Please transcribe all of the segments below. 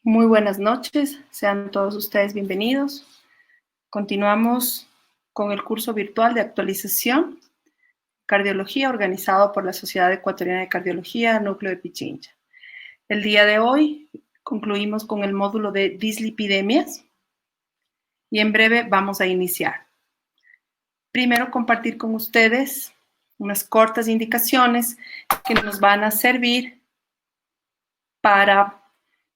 Muy buenas noches, sean todos ustedes bienvenidos. Continuamos con el curso virtual de actualización Cardiología organizado por la Sociedad Ecuatoriana de Cardiología, Núcleo de Pichincha. El día de hoy concluimos con el módulo de dislipidemias y en breve vamos a iniciar. Primero compartir con ustedes unas cortas indicaciones que nos van a servir para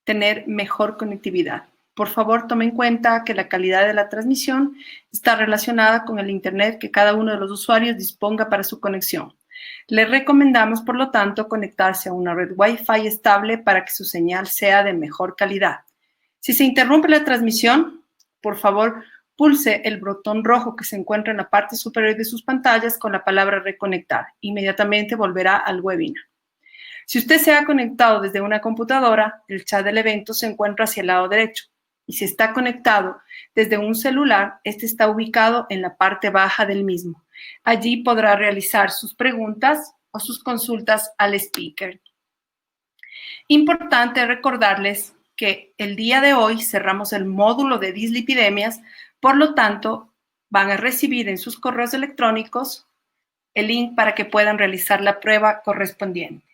tener mejor conectividad. Por favor, tome en cuenta que la calidad de la transmisión está relacionada con el Internet que cada uno de los usuarios disponga para su conexión. Les recomendamos, por lo tanto, conectarse a una red Wi-Fi estable para que su señal sea de mejor calidad. Si se interrumpe la transmisión, por favor, pulse el botón rojo que se encuentra en la parte superior de sus pantallas con la palabra reconectar. Inmediatamente volverá al webinar. Si usted se ha conectado desde una computadora, el chat del evento se encuentra hacia el lado derecho. Y si está conectado desde un celular, este está ubicado en la parte baja del mismo. Allí podrá realizar sus preguntas o sus consultas al speaker. Importante recordarles que el día de hoy cerramos el módulo de dislipidemias, por lo tanto, van a recibir en sus correos electrónicos el link para que puedan realizar la prueba correspondiente.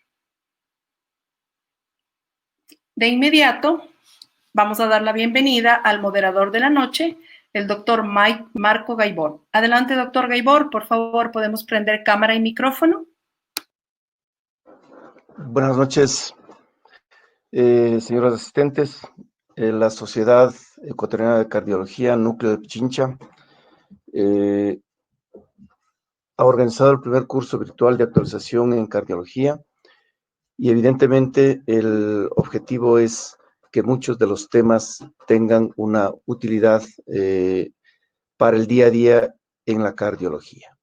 De inmediato, vamos a dar la bienvenida al moderador de la noche, el doctor Marco Gaibor. Adelante, doctor Gaibor, por favor, ¿podemos prender cámara y micrófono? Buenas noches, señoras asistentes. La Sociedad Ecuatoriana de Cardiología, Núcleo de Pichincha, ha organizado el primer curso virtual de actualización en cardiología y evidentemente el objetivo es que muchos de los temas tengan una utilidad para el día a día en la cardiología.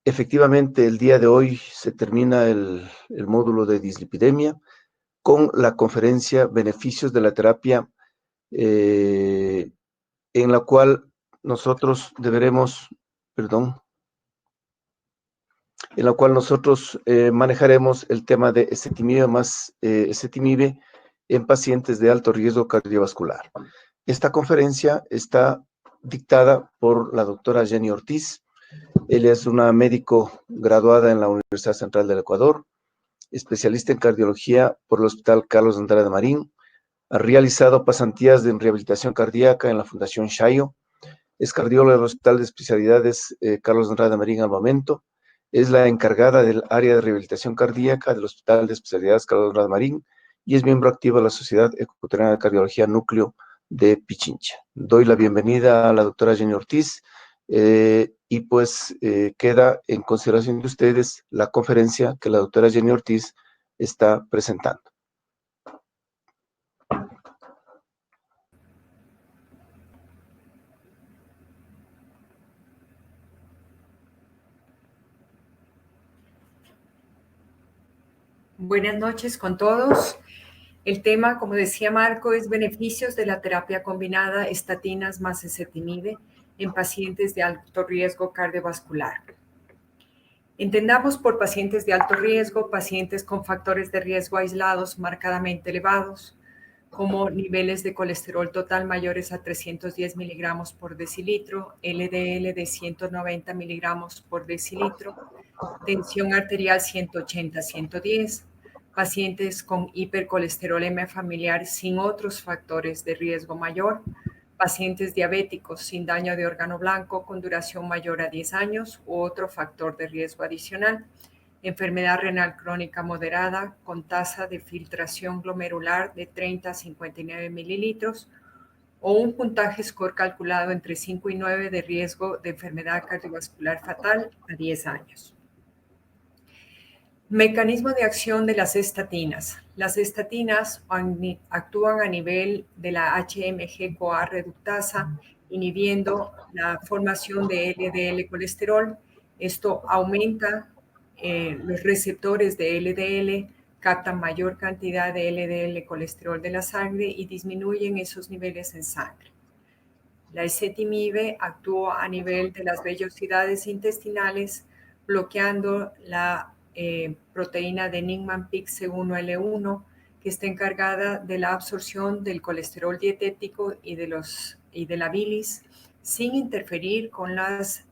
Efectivamente, el día de hoy se termina el módulo de dislipidemia con la conferencia Beneficios de la terapia, en la cual nosotros manejaremos el tema de ezetimibe más ezetimibe en pacientes de alto riesgo cardiovascular. Esta conferencia está dictada por la doctora Jenny Ortiz. Ella es una médico graduada en la Universidad Central del Ecuador, especialista en cardiología por el Hospital Carlos Andrade Marín. Ha realizado pasantías en rehabilitación cardíaca en la Fundación Shayo. Es cardióloga del Hospital de Especialidades Carlos Andrade Marín al momento. Es la encargada del área de rehabilitación cardíaca del Hospital de Especialidades Carlos Andrade Marín y es miembro activo de la Sociedad Ecuatoriana de Cardiología Núcleo de Pichincha. Doy la bienvenida a la doctora Jenny Ortiz y pues queda en consideración de ustedes la conferencia que la doctora Jenny Ortiz está presentando. Buenas noches con todos. El tema, como decía Marco, es beneficios de la terapia combinada estatinas más ezetimibe en pacientes de alto riesgo cardiovascular. Entendamos por pacientes de alto riesgo, pacientes con factores de riesgo aislados marcadamente elevados, como niveles de colesterol total mayores a 310 miligramos por decilitro, LDL de 190 miligramos por decilitro, tensión arterial 180-110, pacientes con hipercolesterolemia familiar sin otros factores de riesgo mayor, pacientes diabéticos sin daño de órgano blanco con duración mayor a 10 años u otro factor de riesgo adicional, enfermedad renal crónica moderada con tasa de filtración glomerular de 30 a 59 mililitros o un puntaje score calculado entre 5 y 9 de riesgo de enfermedad cardiovascular fatal a 10 años. Mecanismo de acción de las estatinas. Las estatinas actúan a nivel de la HMG-CoA reductasa, inhibiendo la formación de LDL colesterol. Esto aumenta los receptores de LDL, captan mayor cantidad de LDL colesterol de la sangre y disminuyen esos niveles en sangre. La ezetimibe actúa a nivel de las vellosidades intestinales, bloqueando la proteína de Niemann-Pick C1L1 que está encargada de la absorción del colesterol dietético y de la bilis sin interferir con las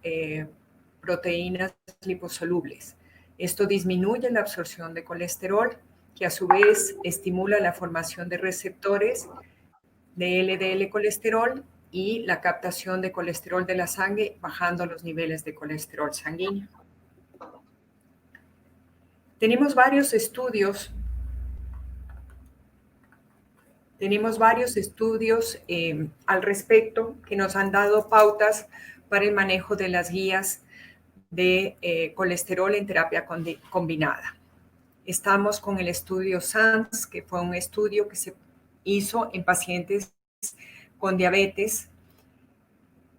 proteínas liposolubles. Esto disminuye la absorción de colesterol, que a su vez estimula la formación de receptores de LDL colesterol y la captación de colesterol de la sangre, bajando los niveles de colesterol sanguíneo. Tenemos varios estudios al respecto que nos han dado pautas para el manejo de las guías de colesterol en terapia combinada. Estamos con el estudio SANS, que fue un estudio que se hizo en pacientes con diabetes,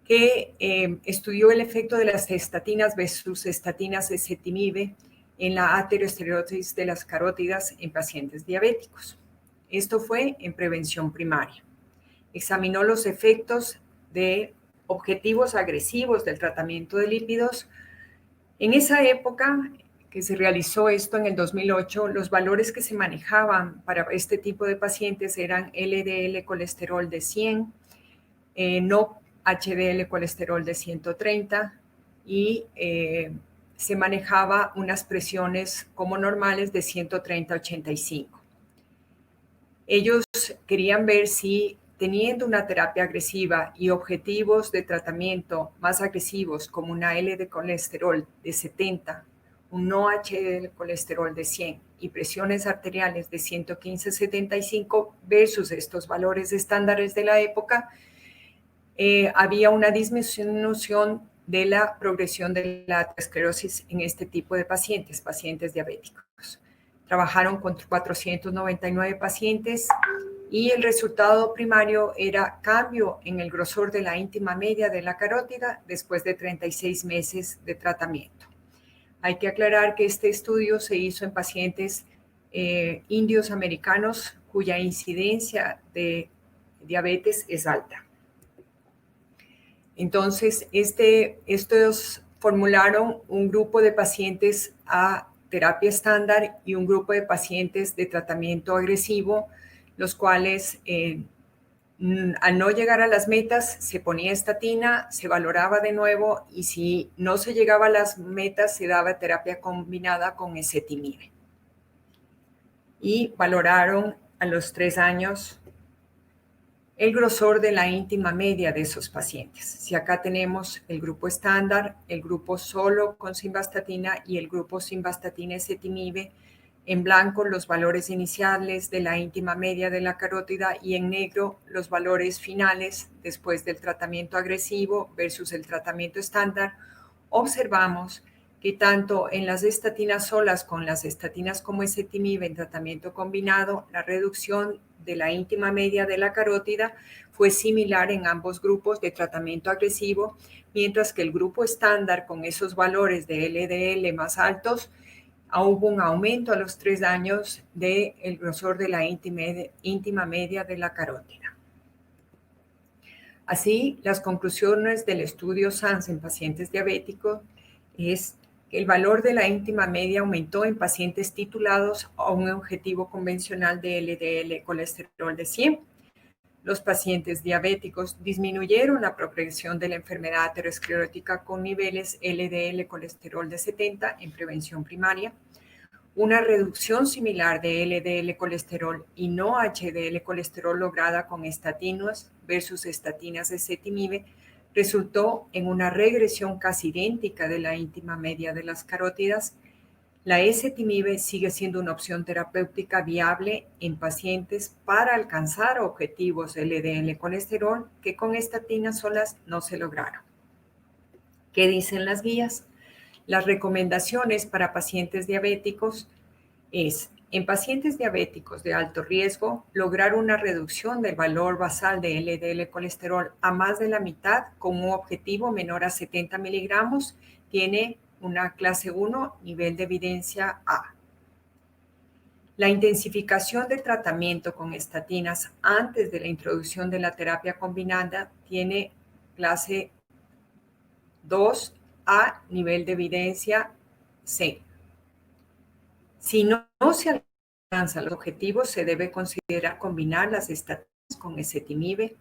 que estudió el efecto de las estatinas versus estatinas ezetimibe en la aterosclerosis de las carótidas en pacientes diabéticos. Esto fue en prevención primaria. Examinó los efectos de objetivos agresivos del tratamiento de lípidos. En esa época que se realizó esto en el 2008, los valores que se manejaban para este tipo de pacientes eran LDL colesterol de 100, no HDL colesterol de 130 y se manejaba unas presiones como normales de 130-85. Ellos querían ver si teniendo una terapia agresiva y objetivos de tratamiento más agresivos como una L de colesterol de 70, un no HDL colesterol de 100 y presiones arteriales de 115-75 versus estos valores estándares de la época, había una disminución de la progresión de la aterosclerosis en este tipo de pacientes diabéticos. Trabajaron con 499 pacientes y el resultado primario era cambio en el grosor de la íntima media de la carótida después de 36 meses de tratamiento. Hay que aclarar que este estudio se hizo en pacientes indios americanos cuya incidencia de diabetes es alta. Entonces, estos formularon un grupo de pacientes a terapia estándar y un grupo de pacientes de tratamiento agresivo, los cuales al no llegar a las metas se ponía estatina, se valoraba de nuevo y si no se llegaba a las metas se daba terapia combinada con ezetimibe. Y valoraron a los 3 años el grosor de la íntima media de esos pacientes. Si acá tenemos el grupo estándar, el grupo solo con simvastatina y el grupo simvastatina ezetimibe, en blanco los valores iniciales de la íntima media de la carótida y en negro los valores finales después del tratamiento agresivo versus el tratamiento estándar, observamos que tanto en las estatinas solas con las estatinas como ezetimibe en tratamiento combinado, la reducción de la íntima media de la carótida fue similar en ambos grupos de tratamiento agresivo, mientras que el grupo estándar con esos valores de LDL más altos, hubo un aumento a los 3 años del grosor de la íntima media de la carótida. Así, las conclusiones del estudio SANS en pacientes diabéticos es que el valor de la íntima media aumentó en pacientes titulados a un objetivo convencional de LDL colesterol de 100. Los pacientes diabéticos disminuyeron la progresión de la enfermedad aterosclerótica con niveles LDL colesterol de 70 en prevención primaria. Una reducción similar de LDL colesterol y no HDL colesterol lograda con estatinas versus estatinas ezetimibe resultó en una regresión casi idéntica de la íntima media de las carótidas. La ezetimibe sigue siendo una opción terapéutica viable en pacientes para alcanzar objetivos LDL colesterol que con estatinas solas no se lograron. ¿Qué dicen las guías? Las recomendaciones para pacientes diabéticos es, en pacientes diabéticos de alto riesgo, lograr una reducción del valor basal de LDL colesterol a más de la mitad con un objetivo menor a 70 miligramos, tiene una clase 1, nivel de evidencia A. La intensificación del tratamiento con estatinas antes de la introducción de la terapia combinada tiene clase 2A, nivel de evidencia C. Si no se alcanza los objetivos, se debe considerar combinar las estatinas con ezetimibe,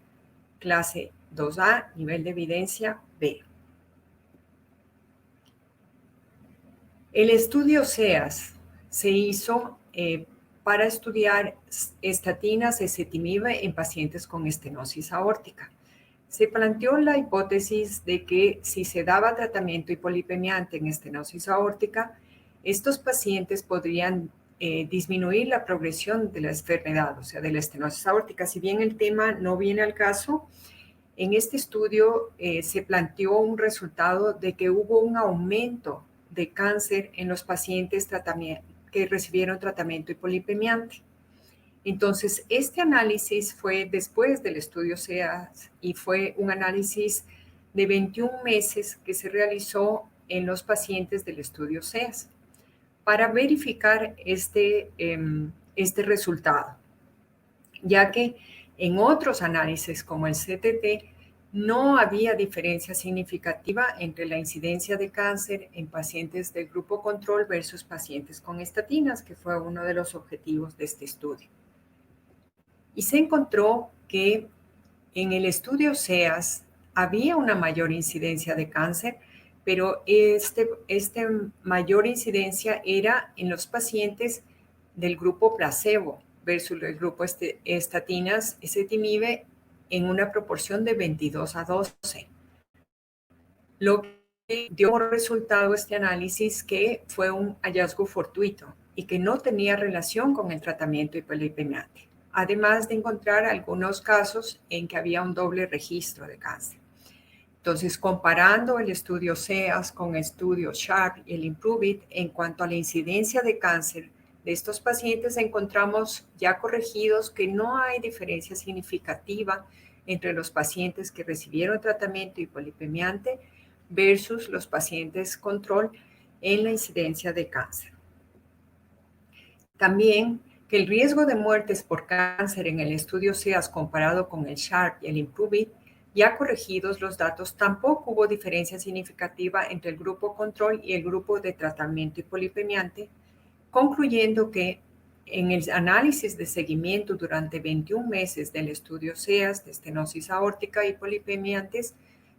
clase 2A, nivel de evidencia B. El estudio SEAS se hizo para estudiar estatinas ezetimibe en pacientes con estenosis aórtica. Se planteó la hipótesis de que si se daba tratamiento hipolipemiante en estenosis aórtica, estos pacientes podrían disminuir la progresión de la enfermedad, o sea, de la estenosis aórtica. Si bien el tema no viene al caso, en este estudio se planteó un resultado de que hubo un aumento de cáncer en los pacientes que recibieron tratamiento hipolipemiante. Entonces, este análisis fue después del estudio SEAS y fue un análisis de 21 meses que se realizó en los pacientes del estudio SEAS para verificar este resultado, ya que en otros análisis como el CTT no había diferencia significativa entre la incidencia de cáncer en pacientes del grupo control versus pacientes con estatinas, que fue uno de los objetivos de este estudio. Y se encontró que en el estudio SEAS había una mayor incidencia de cáncer, pero esta mayor incidencia era en los pacientes del grupo placebo versus el grupo estatinas ezetimibe en una proporción de 22:12. Lo que dio como resultado este análisis que fue un hallazgo fortuito y que no tenía relación con el tratamiento hipolipemiante, además de encontrar algunos casos en que había un doble registro de cáncer. Entonces, comparando el estudio SEAS con el estudio SHARP y el IMPROVE-IT, en cuanto a la incidencia de cáncer de estos pacientes, encontramos ya corregidos que no hay diferencia significativa entre los pacientes que recibieron tratamiento hipolipemiante versus los pacientes control en la incidencia de cáncer. También que el riesgo de muertes por cáncer en el estudio SEAS comparado con el SHARP y el IMPROVE-IT, ya corregidos los datos, tampoco hubo diferencia significativa entre el grupo control y el grupo de tratamiento hipolipemiante, concluyendo que en el análisis de seguimiento durante 21 meses del estudio SEAS de estenosis aórtica y hipolipemiantes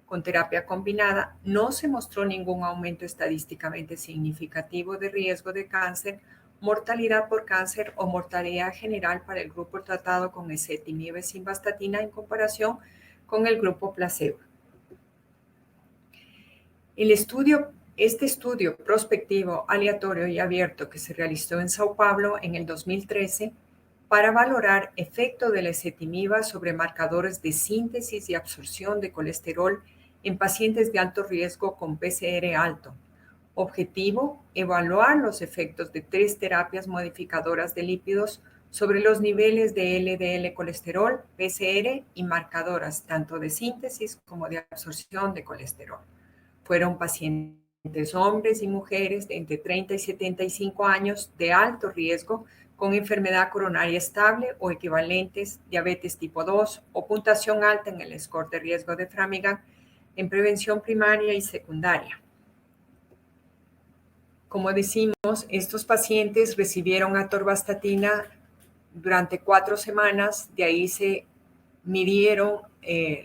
con terapia combinada, no se mostró ningún aumento estadísticamente significativo de riesgo de cáncer, mortalidad por cáncer o mortalidad general para el grupo tratado con ezetimibe simvastatina en comparación con el grupo placebo. Este estudio prospectivo, aleatorio y abierto que se realizó en Sao Paulo en el 2013 para valorar efecto de la ezetimibe sobre marcadores de síntesis y absorción de colesterol en pacientes de alto riesgo con PCR alto. Objetivo, evaluar los efectos de 3 terapias modificadoras de lípidos sobre los niveles de LDL colesterol, PCR y marcadoras tanto de síntesis como de absorción de colesterol. Fueron pacientes hombres y mujeres de entre 30 y 75 años de alto riesgo con enfermedad coronaria estable o equivalentes, diabetes tipo 2 o puntuación alta en el score de riesgo de Framingham en prevención primaria y secundaria. Como decimos, estos pacientes recibieron atorvastatina durante 4 semanas, de ahí se midieron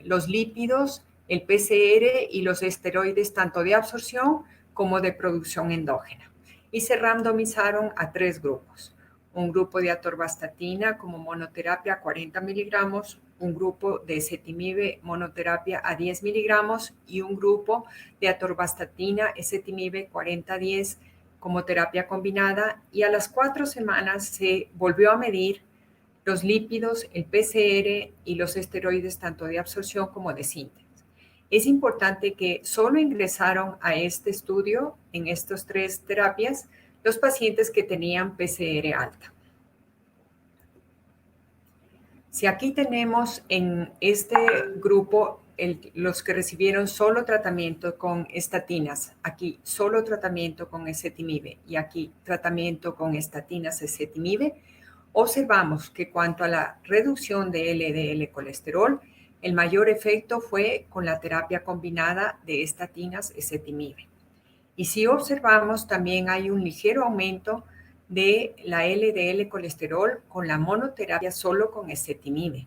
los lípidos, el PCR y los esteroides tanto de absorción como de producción endógena. Y se randomizaron a 3 grupos. Un grupo de atorvastatina como monoterapia a 40 miligramos, un grupo de ezetimibe monoterapia a 10 miligramos y un grupo de atorvastatina ezetimibe 40-10 como terapia combinada, y a las 4 semanas se volvió a medir los lípidos, el PCR y los esteroides tanto de absorción como de síntesis. Es importante que solo ingresaron a este estudio, en estas 3 terapias, los pacientes que tenían PCR alta. Si aquí tenemos en este grupo los que recibieron solo tratamiento con estatinas, aquí solo tratamiento con ezetimibe y aquí tratamiento con estatinas ezetimibe, observamos que cuanto a la reducción de LDL colesterol, el mayor efecto fue con la terapia combinada de estatinas ezetimibe. Y si observamos, también hay un ligero aumento de la LDL colesterol con la monoterapia solo con ezetimibe.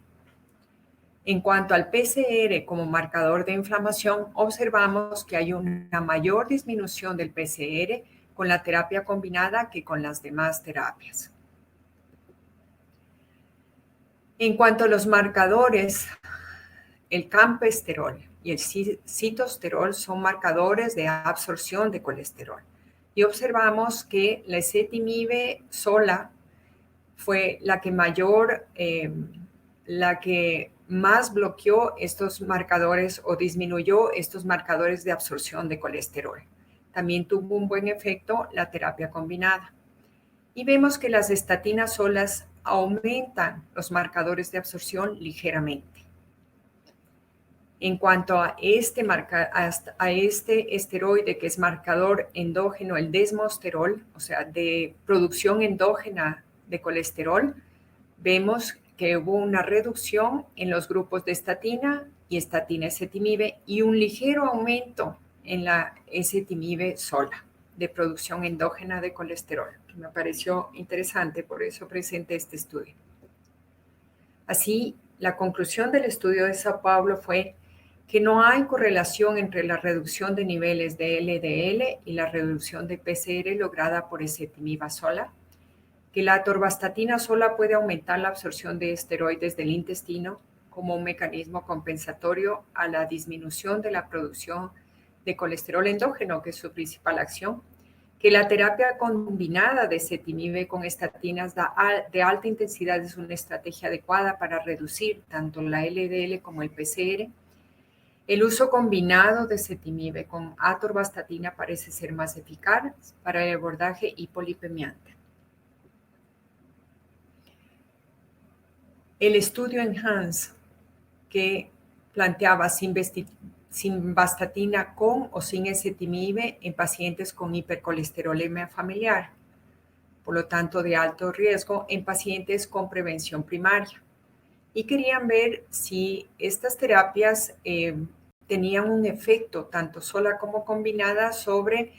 En cuanto al PCR como marcador de inflamación, observamos que hay una mayor disminución del PCR con la terapia combinada que con las demás terapias. En cuanto a los marcadores, el campesterol y el citosterol son marcadores de absorción de colesterol. Y observamos que la ezetimibe sola fue la que más bloqueó estos marcadores o disminuyó estos marcadores de absorción de colesterol. También tuvo un buen efecto la terapia combinada. Y vemos que las estatinas solas aumentan los marcadores de absorción ligeramente. En cuanto a este esteroide que es marcador endógeno, el desmosterol, o sea, de producción endógena de colesterol, vemos que hubo una reducción en los grupos de estatina y estatina-ezetimibe y un ligero aumento en la ezetimibe sola de producción endógena de colesterol. Me pareció interesante, por eso presenté este estudio. Así, la conclusión del estudio de Sao Paulo fue que no hay correlación entre la reducción de niveles de LDL y la reducción de PCR lograda por ezetimibe sola, que la atorvastatina sola puede aumentar la absorción de esteroides del intestino como un mecanismo compensatorio a la disminución de la producción de colesterol endógeno, que es su principal acción, que la terapia combinada de ezetimibe con estatinas de alta intensidad es una estrategia adecuada para reducir tanto la LDL como el PCR. El uso combinado de ezetimibe con atorvastatina parece ser más eficaz para el abordaje hipolipemiante. El estudio ENHANCE, que planteaba simvastatina con o sin ezetimibe en pacientes con hipercolesterolemia familiar, por lo tanto de alto riesgo en pacientes con prevención primaria. Y querían ver si estas terapias tenían un efecto, tanto sola como combinada, sobre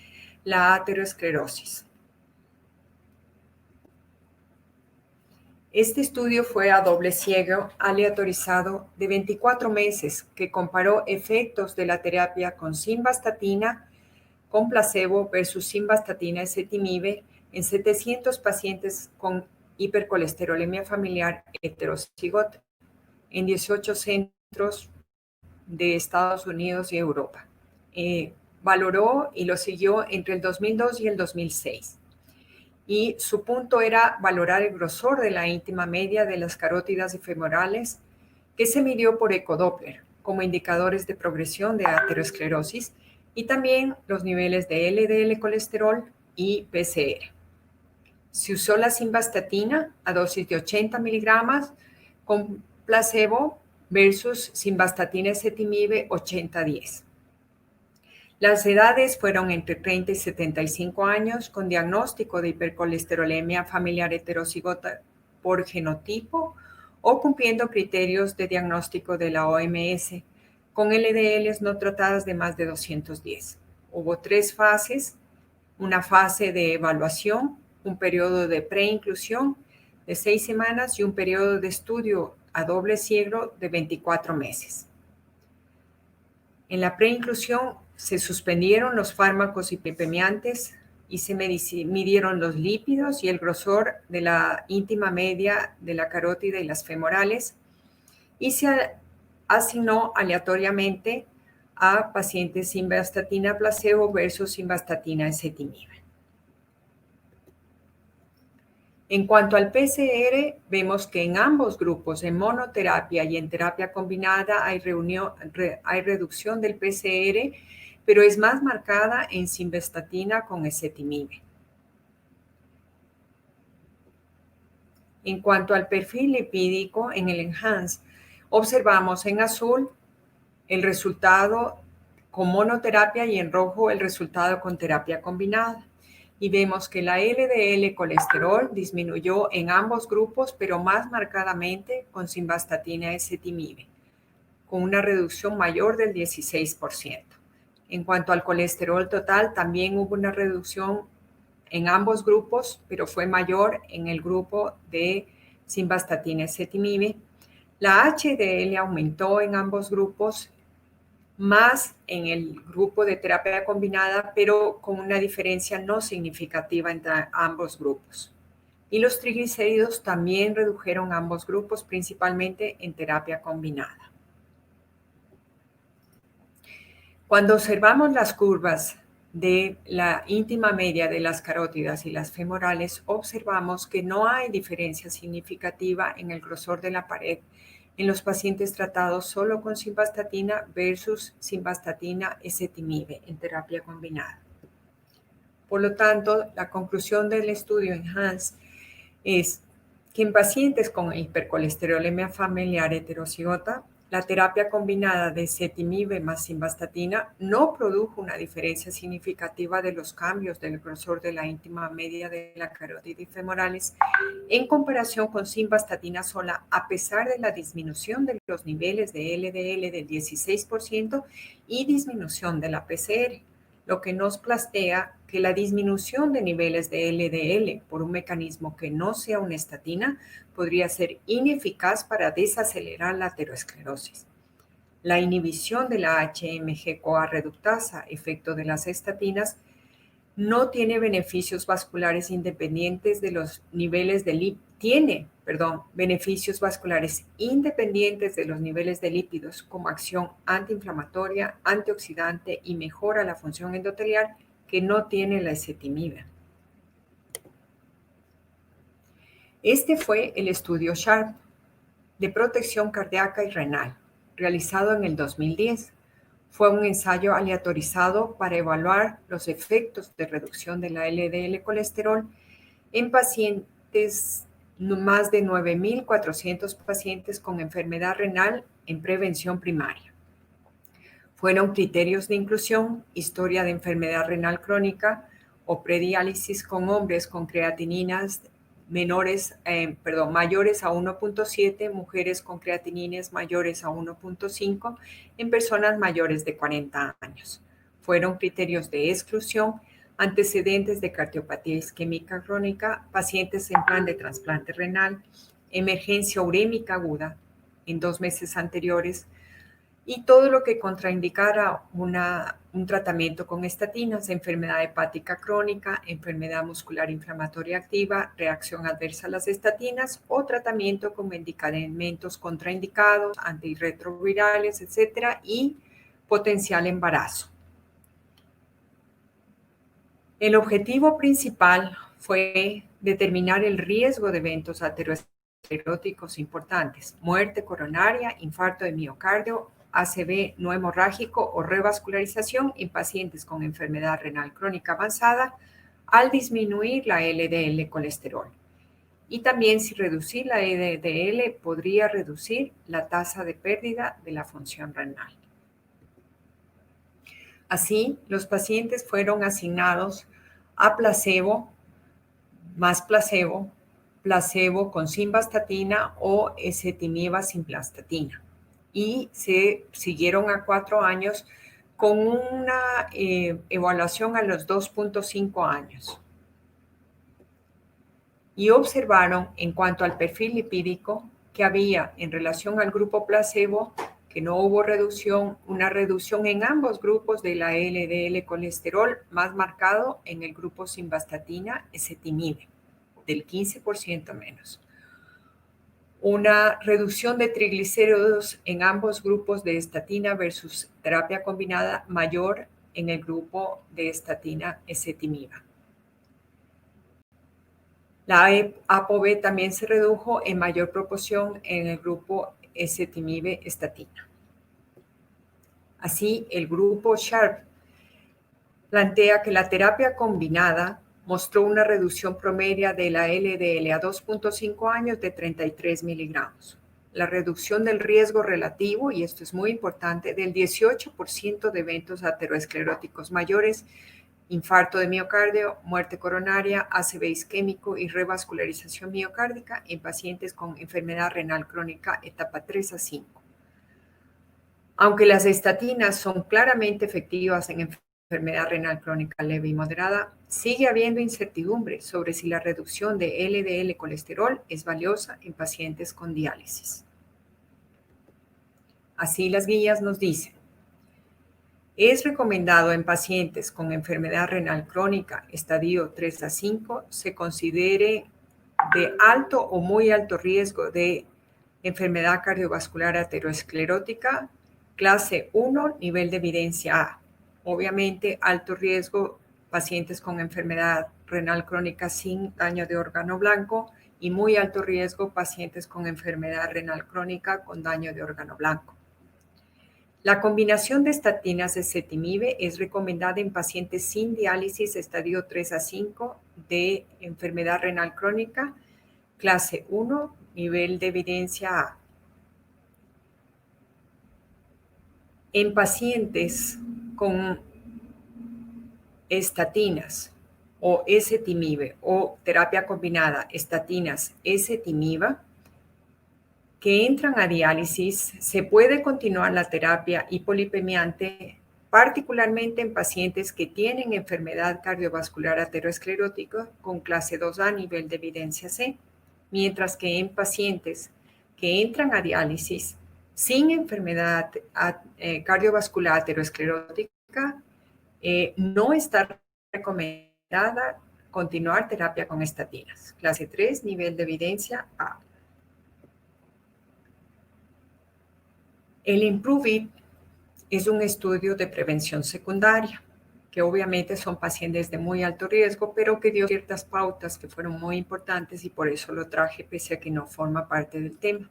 la aterosclerosis. Este estudio fue a doble ciego aleatorizado de 24 meses que comparó efectos de la terapia con simvastatina con placebo versus simvastatina ezetimibe en 700 pacientes con hipercolesterolemia familiar heterozigota en 18 centros de Estados Unidos y Europa. Valoró y lo siguió entre el 2002 y el 2006. Y su punto era valorar el grosor de la íntima media de las carótidas y femorales que se midió por ecodoppler como indicadores de progresión de aterosclerosis y también los niveles de LDL colesterol y PCR. Se usó la simvastatina a dosis de 80 miligramos con placebo versus simvastatina ezetimibe 80-10. Las edades fueron entre 30 y 75 años con diagnóstico de hipercolesterolemia familiar heterozigota por genotipo o cumpliendo criterios de diagnóstico de la OMS con LDLs no tratadas de más de 210. Hubo 3 fases, una fase de evaluación, un periodo de preinclusión de 6 semanas y un periodo de estudio a doble ciego de 24 meses. En la preinclusión se suspendieron los fármacos hiperpemiantes y se midieron los lípidos y el grosor de la íntima media de la carótida y las femorales y se asignó aleatoriamente a pacientes simvastatina placebo versus simvastatina ezetimibe. En cuanto al PCR, vemos que en ambos grupos, en monoterapia y en terapia combinada, hay reducción del PCR, pero es más marcada en simvastatina con ezetimibe. En cuanto al perfil lipídico, en el ENHANCE, observamos en azul el resultado con monoterapia y en rojo el resultado con terapia combinada. Y vemos que la LDL colesterol disminuyó en ambos grupos, pero más marcadamente con simvastatina ezetimibe, con una reducción mayor del 16%. En cuanto al colesterol total, también hubo una reducción en ambos grupos, pero fue mayor en el grupo de simvastatina ezetimibe. La HDL aumentó en ambos grupos, más en el grupo de terapia combinada, pero con una diferencia no significativa entre ambos grupos. Y los triglicéridos también redujeron ambos grupos, principalmente en terapia combinada. Cuando observamos las curvas de la íntima media de las carótidas y las femorales, observamos que no hay diferencia significativa en el grosor de la pared en los pacientes tratados solo con simvastatina versus simvastatina ezetimibe en terapia combinada. Por lo tanto, la conclusión del estudio ENHANCE es que en pacientes con hipercolesterolemia familiar heterozigota, la terapia combinada de ezetimibe más simvastatina no produjo una diferencia significativa de los cambios del grosor de la íntima media de la carótida y femorales en comparación con simvastatina sola, a pesar de la disminución de los niveles de LDL del 16% y disminución de la PCR, lo que nos plantea que la disminución de niveles de LDL por un mecanismo que no sea una estatina podría ser ineficaz para desacelerar la aterosclerosis. La inhibición de la HMG-CoA reductasa, efecto de las estatinas, no tiene beneficios vasculares independientes de los niveles de beneficios vasculares independientes de los niveles de lípidos como acción antiinflamatoria, antioxidante y mejora la función endotelial que no tiene la ezetimibe. Este fue el estudio SHARP de protección cardíaca y renal, realizado en el 2010. Fue un ensayo aleatorizado para evaluar los efectos de reducción de la LDL colesterol en pacientes, más de 9.400 pacientes con enfermedad renal en prevención primaria. Fueron criterios de inclusión, historia de enfermedad renal crónica o prediálisis con hombres con creatininas mayores a 1.7, mujeres con creatinines mayores a 1.5 en personas mayores de 40 años. Fueron criterios de exclusión, antecedentes de cardiopatía isquémica crónica, pacientes en plan de trasplante renal, emergencia urémica aguda en 2 meses anteriores, y todo lo que contraindicara un tratamiento con estatinas, enfermedad hepática crónica, enfermedad muscular inflamatoria activa, reacción adversa a las estatinas o tratamiento con medicamentos contraindicados, antirretrovirales, etc. y potencial embarazo. El objetivo principal fue determinar el riesgo de eventos ateroscleróticos importantes, muerte coronaria, infarto de miocardio, ACV no hemorrágico o revascularización en pacientes con enfermedad renal crónica avanzada al disminuir la LDL colesterol. Y también si reducir la LDL podría reducir la tasa de pérdida de la función renal. Así, los pacientes fueron asignados a placebo, más placebo, placebo con simvastatina o ezetimibe simvastatina. Y se siguieron a 4 años con una evaluación a los 2.5 años. Y observaron en cuanto al perfil lipídico que había en relación al grupo placebo, que no hubo una reducción en ambos grupos de la LDL colesterol, más marcado en el grupo simvastatina ezetimibe, del 15% menos. Una reducción de triglicéridos en ambos grupos de estatina versus terapia combinada mayor en el grupo de estatina ezetimibe. La ApoB también se redujo en mayor proporción en el grupo ezetimibe estatina. Así, el grupo SHARP plantea que la terapia combinada mostró una reducción promedio de la LDL a 2.5 años de 33 miligramos. La reducción del riesgo relativo, y esto es muy importante, del 18% de eventos ateroscleróticos mayores, infarto de miocardio, muerte coronaria, ACV isquémico y revascularización miocárdica en pacientes con enfermedad renal crónica etapa 3 a 5. Aunque las estatinas son claramente efectivas en enfermedad renal crónica leve y moderada, sigue habiendo incertidumbre sobre si la reducción de LDL colesterol es valiosa en pacientes con diálisis. Así las guías nos dicen: es recomendado en pacientes con enfermedad renal crónica estadio 3 a 5 se considere de alto o muy alto riesgo de enfermedad cardiovascular aterosclerótica clase 1, nivel de evidencia A. Obviamente, alto riesgo pacientes con enfermedad renal crónica sin daño de órgano blanco y muy alto riesgo pacientes con enfermedad renal crónica con daño de órgano blanco. La combinación de estatinas de ezetimibe es recomendada en pacientes sin diálisis estadio 3 a 5 de enfermedad renal crónica, clase 1, nivel de evidencia A. En pacientes con estatinas o ezetimibe o terapia combinada estatinas ezetimiba que entran a diálisis, se puede continuar la terapia hipolipemiante, particularmente en pacientes que tienen enfermedad cardiovascular aterosclerótica con clase 2A nivel de evidencia C, mientras que en pacientes que entran a diálisis sin enfermedad cardiovascular aterosclerótica, no está recomendada continuar terapia con estatinas. Clase 3, nivel de evidencia A. El IMPROVE-IT es un estudio de prevención secundaria, que obviamente son pacientes de muy alto riesgo, pero que dio ciertas pautas que fueron muy importantes y por eso lo traje, pese a que no forma parte del tema.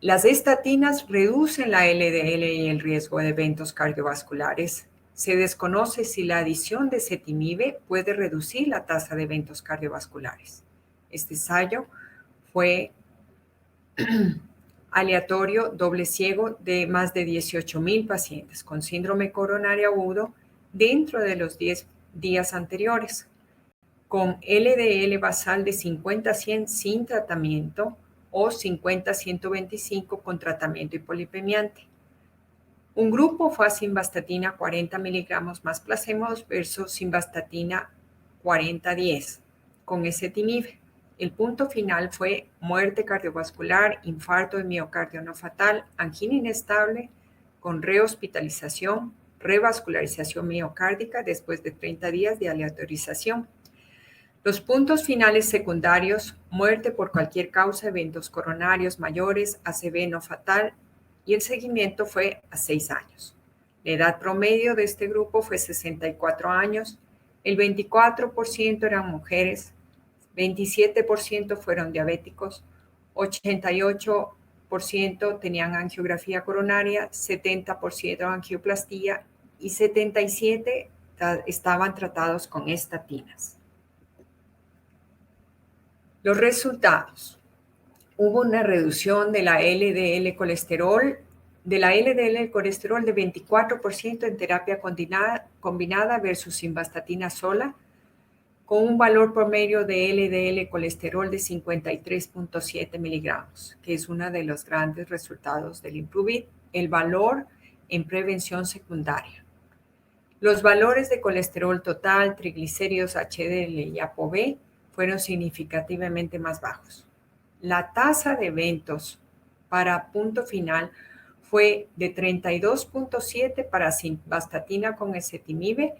Las estatinas reducen la LDL y el riesgo de eventos cardiovasculares. Se desconoce si la adición de ezetimibe puede reducir la tasa de eventos cardiovasculares. Este ensayo fue aleatorio, doble ciego, de más de 18,000 pacientes con síndrome coronario agudo dentro de los 10 días anteriores, con LDL basal de 50 a 100 sin tratamiento o 50 a 125 con tratamiento hipolipemiante. Un grupo fue a simvastatina 40 miligramos más placebo versus simvastatina 40-10 con ezetimibe. El punto final fue muerte cardiovascular, infarto de miocardio no fatal, angina inestable con rehospitalización, revascularización miocárdica después de 30 días de aleatorización. Los puntos finales secundarios, muerte por cualquier causa, eventos coronarios mayores, ACV no fatal, y el seguimiento fue a 6 años. La edad promedio de este grupo fue 64 años, el 24% eran mujeres, 27% fueron diabéticos, 88% tenían angiografía coronaria, 70% angioplastía y 77% estaban tratados con estatinas. Los resultados. Hubo una reducción de la LDL colesterol, de 24% en terapia combinada versus simvastatina sola, con un valor promedio de LDL colesterol de 53.7 miligramos, que es uno de los grandes resultados del IMPROVE-IT, el valor en prevención secundaria. Los valores de colesterol total, triglicéridos, HDL y ApoB fueron significativamente más bajos. La tasa de eventos para punto final fue de 32.7 para simvastatina con ezetimibe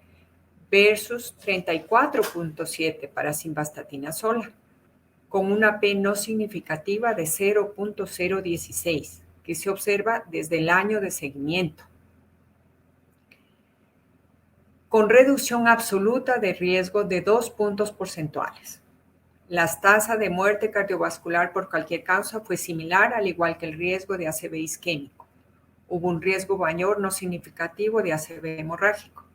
versus 34.7 para simvastatina sola, con una P no significativa de 0.016, que se observa desde el año de seguimiento, con reducción absoluta de riesgo de 2 puntos porcentuales. La tasa de muerte cardiovascular por cualquier causa fue similar, al igual que el riesgo de ACV isquémico. Hubo un riesgo mayor no significativo de ACV hemorrágico.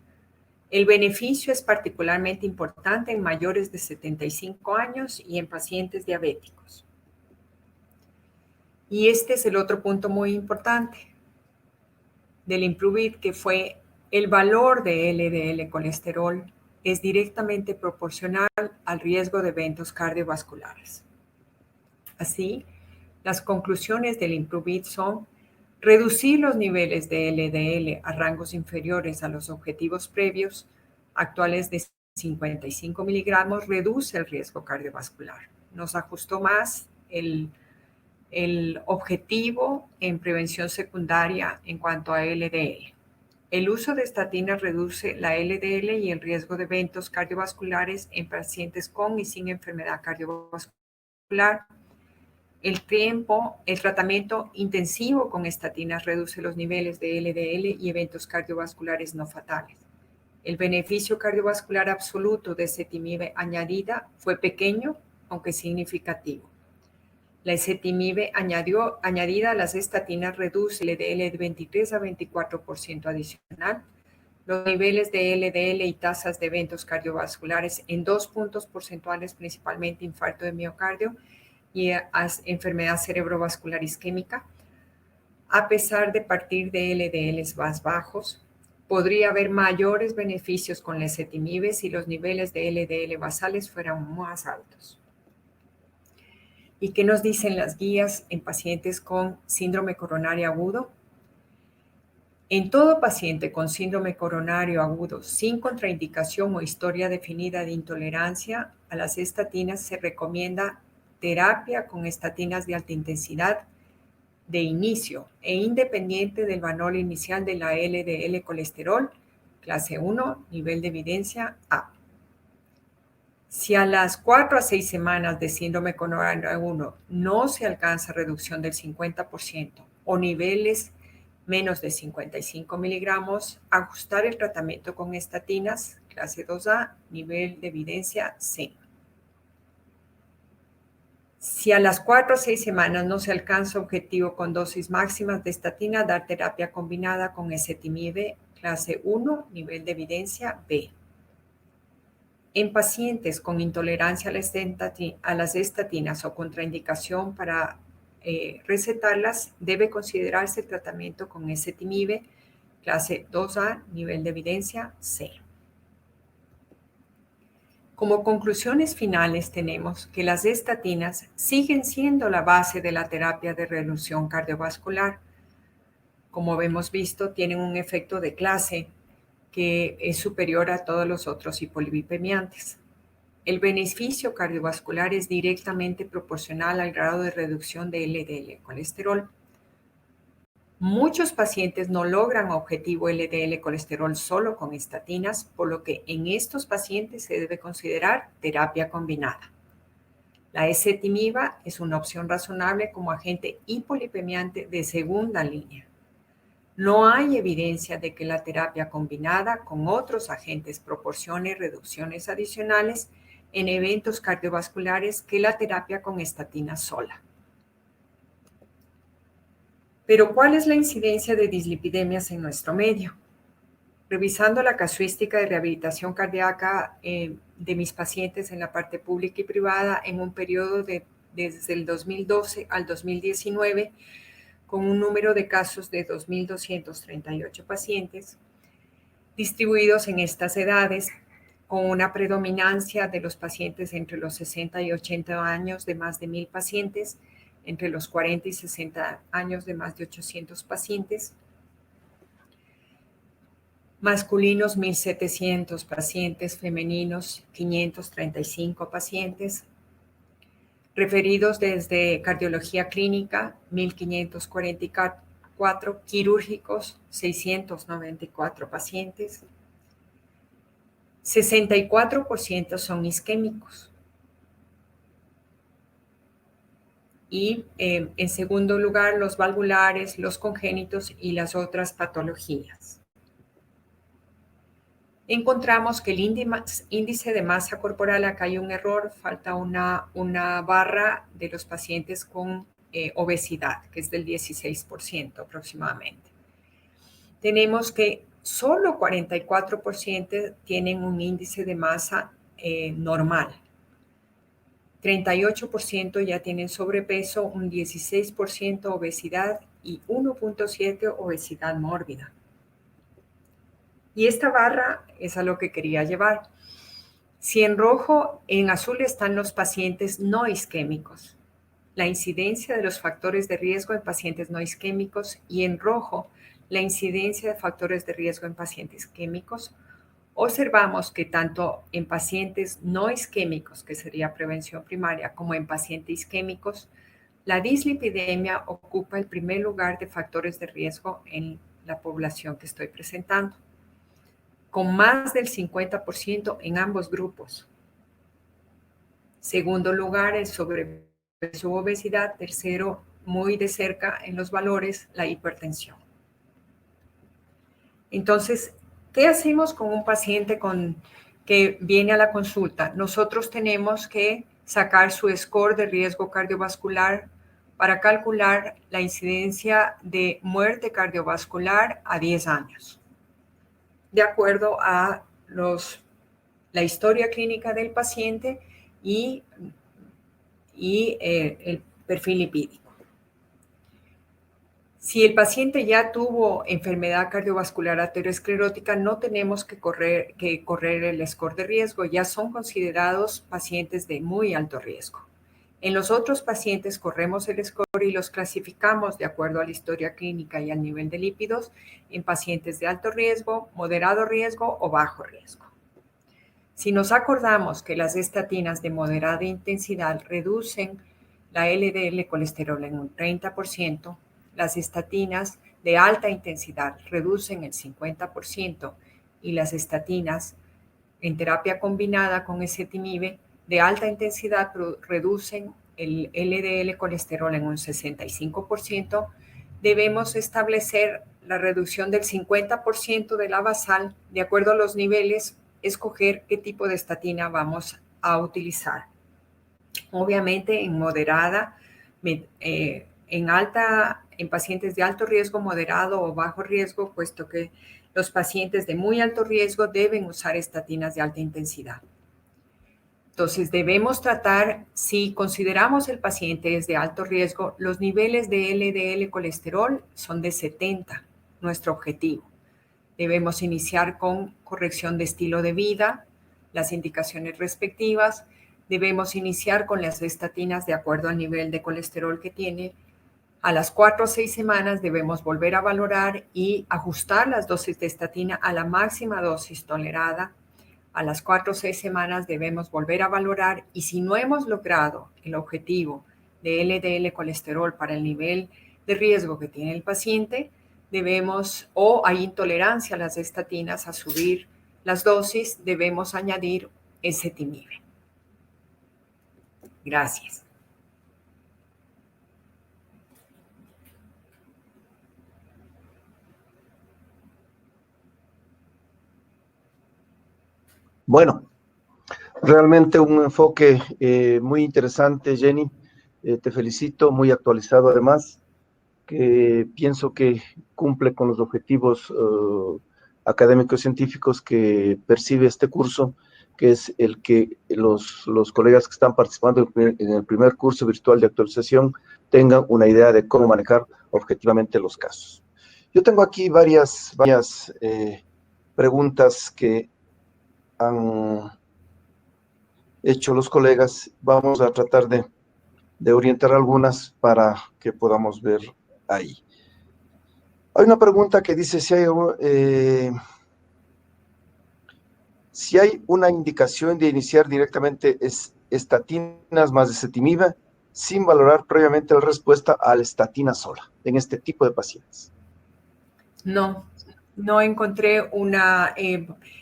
El beneficio es particularmente importante en mayores de 75 años y en pacientes diabéticos. Y este es el otro punto muy importante del IMPROVE-IT, que fue el valor de LDL colesterol es directamente proporcional al riesgo de eventos cardiovasculares. Así, las conclusiones del IMPROVE-IT son: Reducir los niveles de LDL a rangos inferiores a los objetivos previos actuales de 55 miligramos reduce el riesgo cardiovascular. Nos ajustó más el objetivo en prevención secundaria en cuanto a LDL. El uso de estatinas reduce la LDL y el riesgo de eventos cardiovasculares en pacientes con y sin enfermedad cardiovascular. El tratamiento intensivo con estatinas reduce los niveles de LDL y eventos cardiovasculares no fatales. El beneficio cardiovascular absoluto de ezetimibe añadida fue pequeño, aunque significativo. La ezetimibe añadida a las estatinas reduce el LDL de 23 a 24% adicional, los niveles de LDL y tasas de eventos cardiovasculares en 2 puntos porcentuales, principalmente infarto de miocardio y enfermedad cerebrovascular isquémica. A pesar de partir de LDLs más bajos, podría haber mayores beneficios con la ezetimibe si los niveles de LDL basales fueran más altos. ¿Y qué nos dicen las guías en pacientes con síndrome coronario agudo? En todo paciente con síndrome coronario agudo sin contraindicación o historia definida de intolerancia a las estatinas se recomienda terapia con estatinas de alta intensidad de inicio e independiente del valor inicial de la LDL colesterol, clase 1, nivel de evidencia A. Si a las 4 a 6 semanas de síndrome coronario agudo no se alcanza reducción del 50% o niveles menos de 55 miligramos, ajustar el tratamiento con estatinas, clase 2A, nivel de evidencia C. Si a las 4 a 6 semanas no se alcanza objetivo con dosis máximas de estatina, dar terapia combinada con ezetimibe, clase 1, nivel de evidencia B. En pacientes con intolerancia a las estatinas o contraindicación para recetarlas, debe considerarse el tratamiento con ezetimibe, clase 2A, nivel de evidencia C. Como conclusiones finales tenemos que las estatinas siguen siendo la base de la terapia de reducción cardiovascular. Como hemos visto, tienen un efecto de clase que es superior a todos los otros hipolipemiantes. El beneficio cardiovascular es directamente proporcional al grado de reducción de LDL colesterol. Muchos pacientes no logran objetivo LDL colesterol solo con estatinas, por lo que en estos pacientes se debe considerar terapia combinada. La ezetimibe es una opción razonable como agente hipolipemiante de segunda línea. No hay evidencia de que la terapia combinada con otros agentes proporcione reducciones adicionales en eventos cardiovasculares que la terapia con estatina sola. Pero, ¿cuál es la incidencia de dislipidemias en nuestro medio? Revisando la casuística de rehabilitación cardíaca de mis pacientes en la parte pública y privada en un periodo desde el 2012 al 2019, con un número de casos de 2.238 pacientes, distribuidos en estas edades, con una predominancia de los pacientes entre los 60 y 80 años de más de 1,000 pacientes, entre los 40 y 60 años de más de 800 pacientes, masculinos 1,700 pacientes, femeninos 535 pacientes, referidos desde cardiología clínica 1,544, quirúrgicos 694 pacientes, 64% son isquémicos. Y en segundo lugar, los valvulares, los congénitos y las otras patologías. Encontramos que el índice de masa corporal, acá hay un error, falta una barra de los pacientes con obesidad, que es del 16% aproximadamente. Tenemos que solo 44% tienen un índice de masa normal. 38% ya tienen sobrepeso, un 16% obesidad y 1.7% obesidad mórbida. Y esta barra es a lo que quería llevar. Si en rojo, en azul están los pacientes no isquémicos. la incidencia de los factores de riesgo en pacientes no isquémicos y en rojo, la incidencia de factores de riesgo en pacientes isquémicos. Observamos que tanto en pacientes no isquémicos, que sería prevención primaria, como en pacientes isquémicos, la dislipidemia ocupa el primer lugar de factores de riesgo en la población que estoy presentando, con más del 50% en ambos grupos. Segundo lugar, el sobrepeso u obesidad. Tercero, muy de cerca en los valores, la hipertensión. Entonces, ¿qué hacemos con un paciente que viene a la consulta? Nosotros tenemos que sacar su score de riesgo cardiovascular para calcular la incidencia de muerte cardiovascular a 10 años, de acuerdo a la historia clínica del paciente y el perfil lipídico. Si el paciente ya tuvo enfermedad cardiovascular aterosclerótica, no tenemos que correr el score de riesgo, ya son considerados pacientes de muy alto riesgo. En los otros pacientes corremos el score y los clasificamos de acuerdo a la historia clínica y al nivel de lípidos en pacientes de alto riesgo, moderado riesgo o bajo riesgo. Si nos acordamos que las estatinas de moderada intensidad reducen la LDL colesterol en un 30%, las estatinas de alta intensidad reducen el 50% y las estatinas en terapia combinada con ezetimibe de alta intensidad reducen el LDL colesterol en un 65%, debemos establecer la reducción del 50% de la basal de acuerdo a los niveles, escoger qué tipo de estatina vamos a utilizar. Obviamente en moderada, en pacientes de alto riesgo, moderado o bajo riesgo, puesto que los pacientes de muy alto riesgo deben usar estatinas de alta intensidad. Entonces, debemos tratar, si consideramos el paciente es de alto riesgo, los niveles de LDL colesterol son de 70, nuestro objetivo. Debemos iniciar con corrección de estilo de vida, las indicaciones respectivas. Debemos iniciar con las estatinas de acuerdo al nivel de colesterol que tiene. A las 4 o 6 semanas debemos volver a valorar y ajustar las dosis de estatina a la máxima dosis tolerada. A las 4 o 6 semanas debemos volver a valorar y si no hemos logrado el objetivo de LDL colesterol para el nivel de riesgo que tiene el paciente, o hay intolerancia a las estatinas, a subir las dosis, debemos añadir ezetimibe. Gracias. Bueno, realmente un enfoque muy interesante, Jenny. Te felicito, muy actualizado además, que pienso que cumple con los objetivos académicos científicos que percibe este curso, que es el que los colegas que están participando en el primer curso virtual de actualización tengan una idea de cómo manejar objetivamente los casos. Yo tengo aquí varias preguntas que han hecho los colegas. Vamos a tratar de orientar algunas para que podamos ver ahí. Hay una pregunta que dice si hay una indicación de iniciar directamente estatinas más ezetimibe sin valorar previamente la respuesta a la estatina sola en este tipo de pacientes. No encontré una.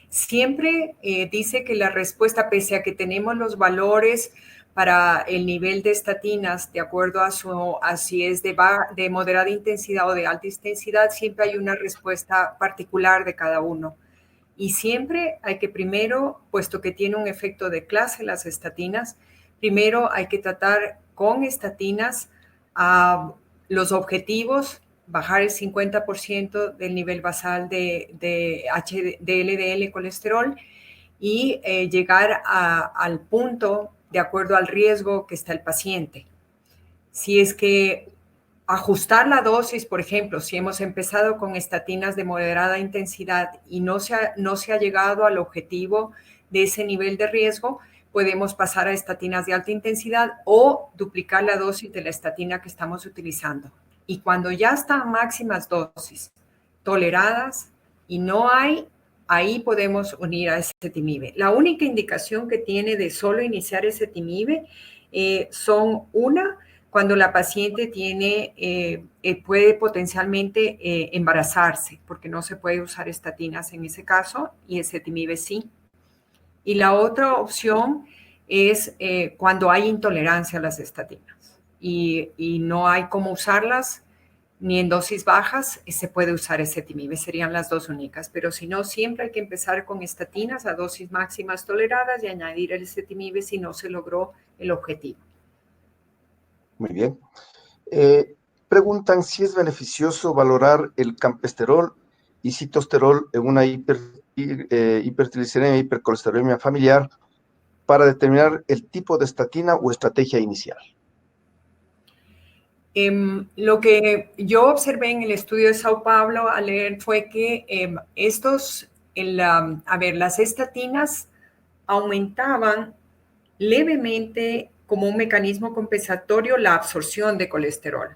Siempre dice que la respuesta, pese a que tenemos los valores para el nivel de estatinas, de acuerdo a si es de moderada intensidad o de alta intensidad, siempre hay una respuesta particular de cada uno. Y siempre hay que primero, puesto que tiene un efecto de clase las estatinas, primero hay que tratar con estatinas los objetivos, bajar el 50% del nivel basal de LDL colesterol y llegar al punto de acuerdo al riesgo que está el paciente. Si es que ajustar la dosis, por ejemplo, si hemos empezado con estatinas de moderada intensidad y no se ha llegado al objetivo de ese nivel de riesgo, podemos pasar a estatinas de alta intensidad o duplicar la dosis de la estatina que estamos utilizando. Y cuando ya están máximas dosis toleradas y no hay, ahí podemos unir a ezetimibe. La única indicación que tiene de solo iniciar ezetimibe son cuando la paciente puede potencialmente embarazarse, porque no se puede usar estatinas en ese caso, y ezetimibe sí. Y la otra opción es cuando hay intolerancia a las estatinas y no hay cómo usarlas ni en dosis bajas, se puede usar ezetimibe, serían las dos únicas. Pero si no, siempre hay que empezar con estatinas a dosis máximas toleradas y añadir el ezetimibe si no se logró el objetivo. Muy bien. Preguntan si es beneficioso valorar el campesterol y citosterol en una hipertrigliceridemia, hipercolesterolemia familiar para determinar el tipo de estatina o estrategia inicial. Lo que yo observé en el estudio de Sao Paulo al leer fue que las estatinas aumentaban levemente como un mecanismo compensatorio la absorción de colesterol.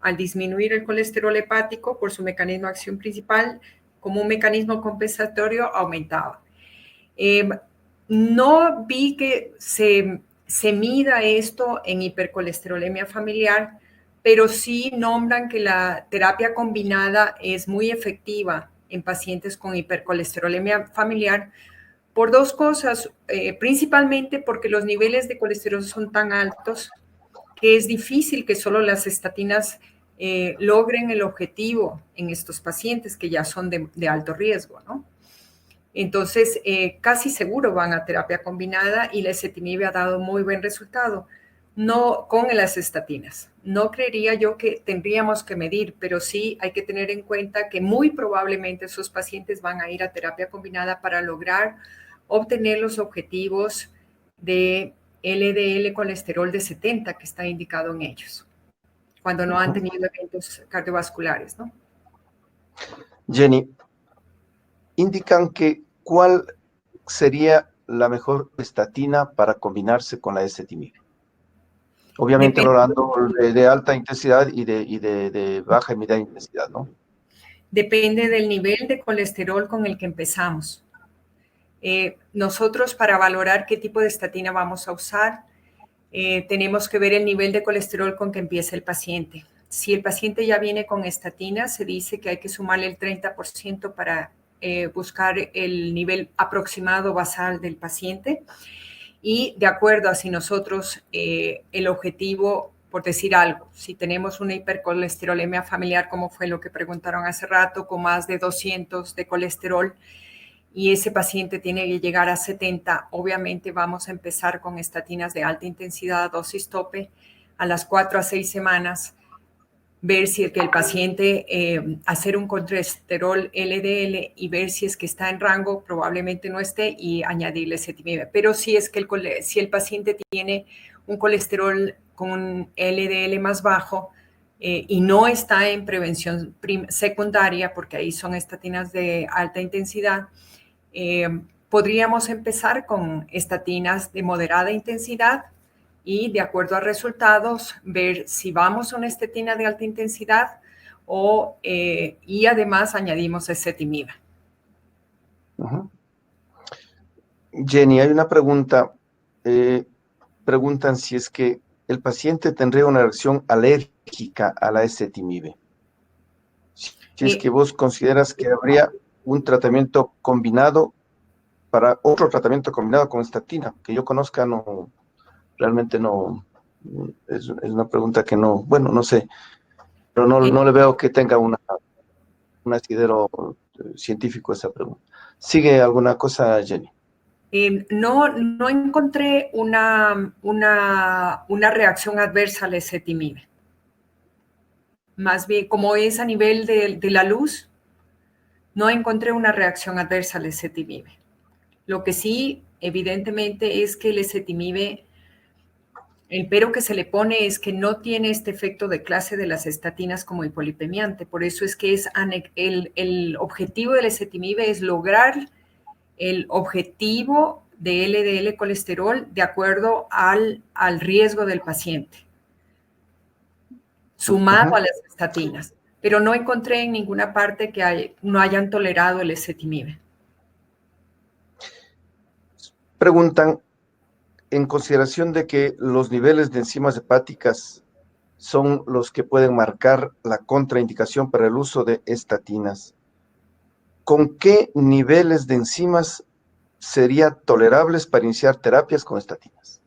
Al disminuir el colesterol hepático por su mecanismo de acción principal, como un mecanismo compensatorio aumentaba. No vi que se mida esto en hipercolesterolemia familiar, pero sí nombran que la terapia combinada es muy efectiva en pacientes con hipercolesterolemia familiar por dos cosas, principalmente porque los niveles de colesterol son tan altos que es difícil que solo las estatinas logren el objetivo en estos pacientes que ya son de alto riesgo, ¿no? Entonces, casi seguro van a terapia combinada y la ezetimibe ha dado muy buen resultado. No con las estatinas. No creería yo que tendríamos que medir, pero sí hay que tener en cuenta que muy probablemente esos pacientes van a ir a terapia combinada para lograr obtener los objetivos de LDL colesterol de 70 que está indicado en ellos, cuando no han tenido eventos cardiovasculares, ¿no? Jenny, indican que ¿cuál sería la mejor estatina para combinarse con la ezetimibe? Obviamente hablando de alta intensidad y de baja y media intensidad, ¿no? Depende del nivel de colesterol con el que empezamos. Nosotros, para valorar qué tipo de estatina vamos a usar, tenemos que ver el nivel de colesterol con que empieza el paciente. Si el paciente ya viene con estatina, se dice que hay que sumarle el 30% para buscar el nivel aproximado basal del paciente. Y de acuerdo a si nosotros el objetivo, por decir algo, si tenemos una hipercolesterolemia familiar, como fue lo que preguntaron hace rato, con más de 200 de colesterol, y ese paciente tiene que llegar a 70, obviamente vamos a empezar con estatinas de alta intensidad, dosis tope, a las 4 a 6 semanas, ver si el paciente, hacer un colesterol LDL y ver si es que está en rango, probablemente no esté, y añadirle ezetimibe. Pero si es que si el paciente tiene un colesterol con un LDL más bajo y no está en prevención secundaria, porque ahí son estatinas de alta intensidad, podríamos empezar con estatinas de moderada intensidad y, de acuerdo a resultados, ver si vamos a una estatina de alta intensidad y además añadimos ezetimibe. Jenny, hay una pregunta. Preguntan si es que el paciente tendría una reacción alérgica a la ezetimibe. Si es que vos consideras que habría un tratamiento combinado para otro tratamiento combinado con estatina, que yo conozca, no, realmente no, es una pregunta que no, bueno, no sé, pero no le veo que tenga un asidero científico esa pregunta. ¿Sigue alguna cosa, Jenny? No encontré una reacción adversa al ezetimibe. Más bien, como es a nivel de la luz, no encontré una reacción adversa al ezetimibe. Lo que sí, evidentemente, es que el ezetimibe, el pero que se le pone es que no tiene este efecto de clase de las estatinas como hipolipemiante. Por eso es que el objetivo del ezetimibe es lograr el objetivo de LDL colesterol de acuerdo al riesgo del paciente, sumado a las estatinas. Pero no encontré en ninguna parte que no hayan tolerado el ezetimibe. Preguntan, en consideración de que los niveles de enzimas hepáticas son los que pueden marcar la contraindicación para el uso de estatinas, ¿con qué niveles de enzimas sería tolerables para iniciar terapias con estatinas?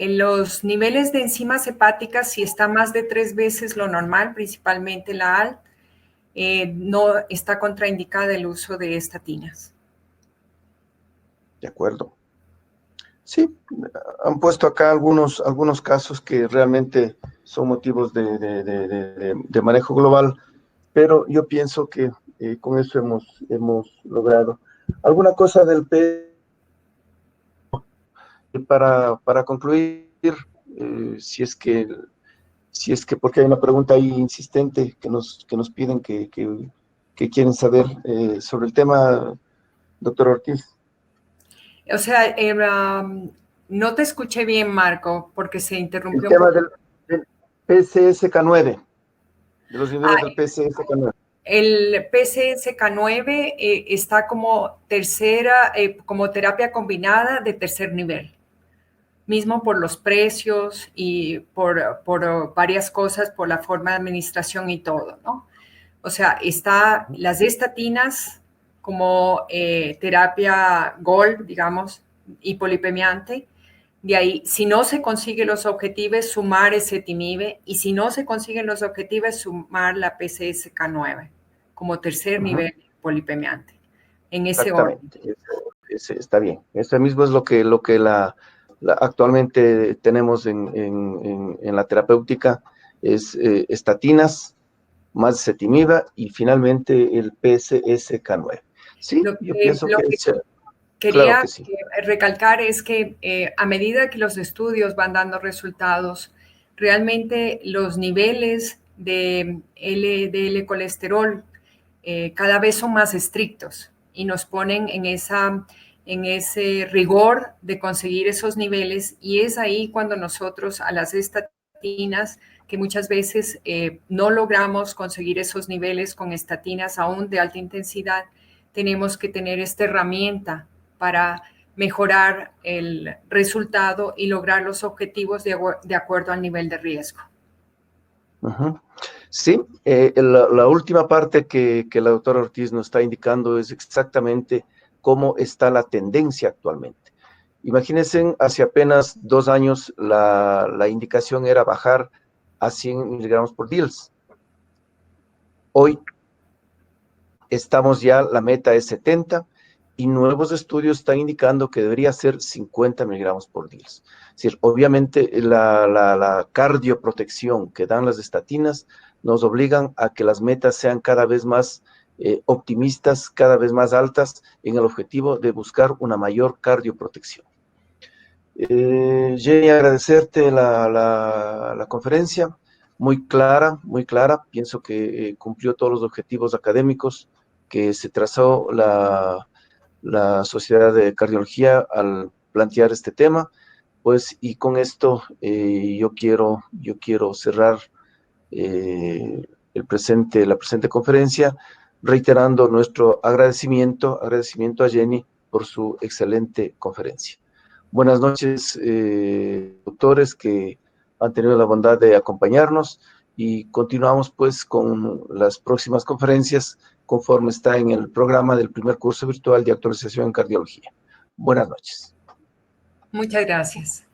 En los niveles de enzimas hepáticas, si está más de 3 veces lo normal, principalmente la ALT, no está contraindicada el uso de estatinas. De acuerdo. Sí, han puesto acá algunos casos que realmente son motivos de manejo global, pero yo pienso que con eso hemos logrado. ¿Alguna cosa del P? Para concluir, si es que, porque hay una pregunta ahí insistente que nos piden que quieren saber sobre el tema, doctor Ortiz. O sea, no te escuché bien, Marco, porque se interrumpió el tema del PCSK9, de los niveles del PCSK9. El PCSK9 está como como terapia combinada de tercer nivel, mismo por los precios y por varias cosas, por la forma de administración y todo, ¿no? O sea, está las estatinas como terapia GOLD, digamos, hipolipemiante. De ahí, si no se consiguen los objetivos, sumar ezetimibe, y si no se consiguen los objetivos, sumar la PCSK9 como tercer nivel polipemiante. En ese orden. Está bien. Eso mismo es lo que actualmente tenemos en la terapéutica, es estatinas, más ezetimibe y finalmente el PCSK9. Sí, yo pienso que quería claro que sí. recalcar es que a medida que los estudios van dando resultados, realmente los niveles de LDL colesterol cada vez son más estrictos y nos ponen en ese rigor de conseguir esos niveles, y es ahí cuando nosotros a las estatinas, que muchas veces no logramos conseguir esos niveles con estatinas aún de alta intensidad, tenemos que tener esta herramienta para mejorar el resultado y lograr los objetivos de acuerdo al nivel de riesgo. Sí, la última parte que la doctora Ortiz nos está indicando es exactamente cómo está la tendencia actualmente. Imagínense, hace apenas 2 años la indicación era bajar a 100 miligramos por dils. Hoy la meta es 70, y nuevos estudios están indicando que debería ser 50 miligramos por dils. Es decir, obviamente la cardioprotección que dan las estatinas nos obligan a que las metas sean cada vez más optimistas, cada vez más altas, en el objetivo de buscar una mayor cardioprotección. Jenny, agradecerte la conferencia, muy clara, pienso que cumplió todos los objetivos académicos que se trazó la Sociedad de Cardiología al plantear este tema, pues, y con esto yo quiero cerrar la presente conferencia, reiterando nuestro agradecimiento a Jenny por su excelente conferencia. Buenas noches, doctores que han tenido la bondad de acompañarnos, y continuamos pues con las próximas conferencias conforme está en el programa del primer curso virtual de actualización en cardiología. Buenas noches. Muchas gracias.